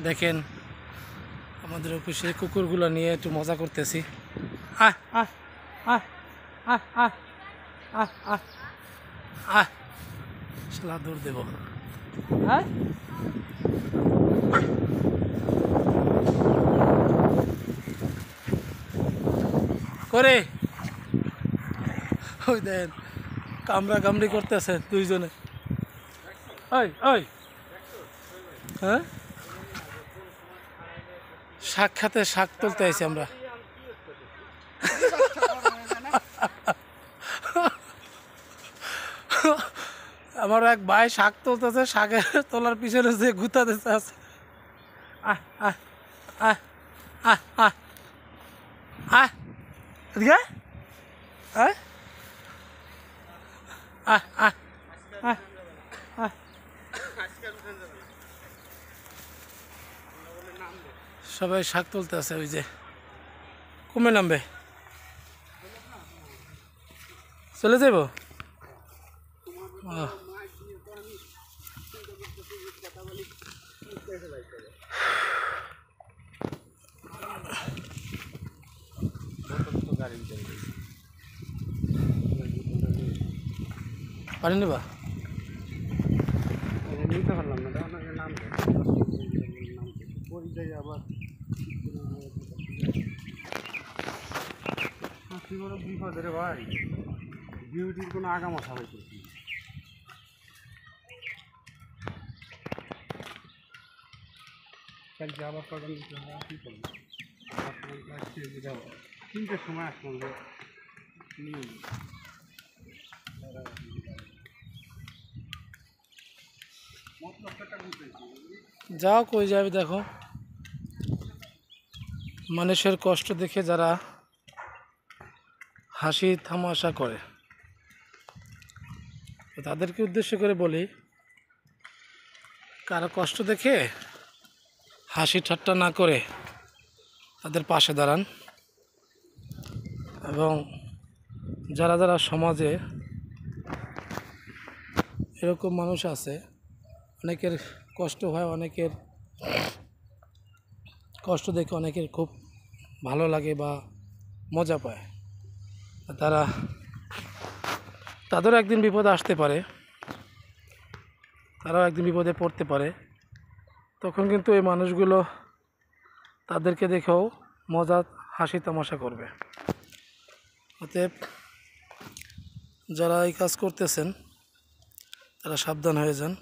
দেখেন আমাদের অফিসে কুকুরগুলো নিয়ে একটু মজা করতেছি। আহ আহ আহ আহ আহ আহ আহ আহ শালা দৌড় দেব। হ্যাঁ করে ওই দেন কামড়া কামড়ি করতেছে দুইজনে। ওই ওই হ্যাঁ শাক খাতে শাক তুলতে আইছি আমরা। আমার এক ভাই শাক তুলতেছে, শাকের তোলার পিছনে যে গুতা দিতে আছে। আহ আহ আহ আহ আহ আহ এদিকে আহ আহ আহ আহ আহ সবাই শাক তুলতে আছে। ওই যে কমে নামবে, চলে যাব। পানি নেবা নিতে পারলাম না, নাম পরিচয় আবার কি বড় বিপদ রে ভাই, ডিউটির কোনো আগামাথা হইতেছি। কালকে আবার কখন নিতে হবে কী করবো, 3টের সময় আসলাম যে যাও কই যাবে দেখো। মানুষের কষ্ট দেখে যারা হাসি তামাশা করে তাদেরকে উদ্দেশ্য করে বলি, কারো কষ্ট দেখে হাসি ঠাট্টা না করে তাদের পাশে দাঁড়ান। এবং যারা যারা সমাজে এরকম মানুষ আছে, অনেকের কষ্ট হয়, অনেকের কষ্ট দেখে অনেকের খুব ভালো লাগে বা মজা পায়, তাদেরও একদিন বিপদে আসতে পারে, তারাও একদিন বিপদে পড়তে পারে। তখন কিন্তু এই মানুষগুলো তাদেরকে দেখেও মজা হাসি তামাশা করবে। অতএব যারা এই কাজ করতেছেন তারা সাবধান হয়ে যান।